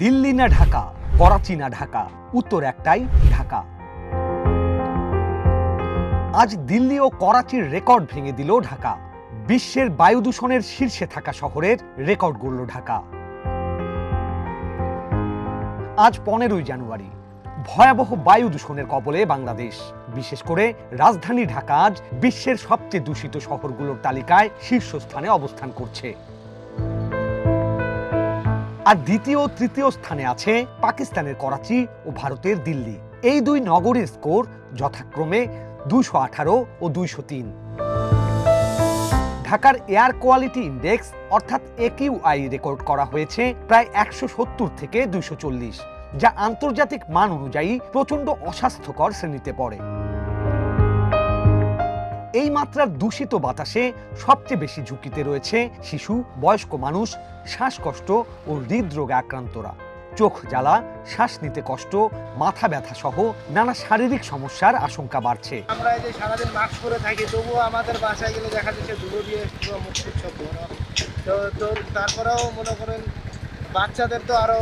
দিল্লি না ঢাকা, করাচি না ঢাকা, উত্তর একটাই, ঢাকা। আজ দিল্লি ও করাচির রেকর্ড ভেঙে দিল ঢাকা। বিশ্বের বায়ু দূষণের শীর্ষে থাকা শহরের রেকর্ড গড়ল ঢাকা। আজ 15ই জানুয়ারি। ভয়াবহ বায়ু দূষণের কবলে বাংলাদেশ। বিশেষ করে রাজধানী ঢাকা আজ বিশ্বের সবচেয়ে দূষিত শহরগুলোর তালিকায় শীর্ষস্থানে অবস্থান করছে। আর দ্বিতীয় ও তৃতীয় স্থানে আছে পাকিস্তানের করাচি ও ভারতের দিল্লি। এই দুই নগরীর স্কোর যথাক্রমে 218 ও 203। ঢাকার এয়ার কোয়ালিটি ইন্ডেক্স অর্থাৎ AQI রেকর্ড করা হয়েছে প্রায় 170 থেকে 240, যা আন্তর্জাতিক মান অনুযায়ী প্রচণ্ড অস্বাস্থ্যকর শ্রেণীতে পড়ে। এই মাত্রার দূষিত বাতাসে সবচেয়ে বেশি ঝুঁকিতে রয়েছে শিশু, বয়স্ক মানুষ, শ্বাসকষ্ট ও হৃদরোগে আক্রান্তরা। চোখ জ্বালা, শ্বাস নিতে কষ্ট, মাথা ব্যথা সহ নানা শারীরিক সমস্যার আশঙ্কা বাড়ছে। আমরা এই যে সারাদিন মাস্ক পরে থাকি, তবুও আমাদের বাসায় গেলে দেখা যাচ্ছে ধুলো দিয়ে মুখ শব্দ। তো তারপরেও মনে করেন বাচ্চাদের তো আরো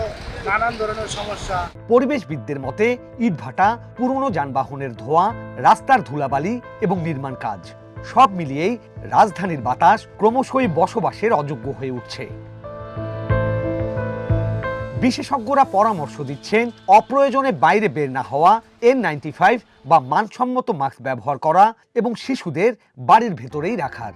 নানান ধরনের সমস্যা। পরিবেশবিদদের মতে ইটভাটা, পুরনো যানবাহনের ধোঁয়া, রাস্তার ধুলাবালি এবং নির্মাণ কাজ সব মিলিয়েই রাজধানীর বাতাস ক্রমশই বসবাসের অযোগ্য হয়ে উঠছে। বিশেষজ্ঞরা পরামর্শ দিচ্ছেন অপ্রয়োজনে বাইরে বের না হওয়া, N95 বা মানসম্মত মাস্ক ব্যবহার করা এবং শিশুদের বাড়ির ভেতরেই রাখার।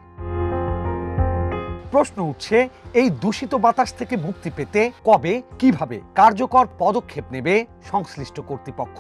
প্রশ্ন উঠছে, এই দূষিত বাতাস থেকে মুক্তি পেতে কবে, কিভাবে কার্যকর পদক্ষেপ নেবে সংশ্লিষ্ট কর্তৃপক্ষ?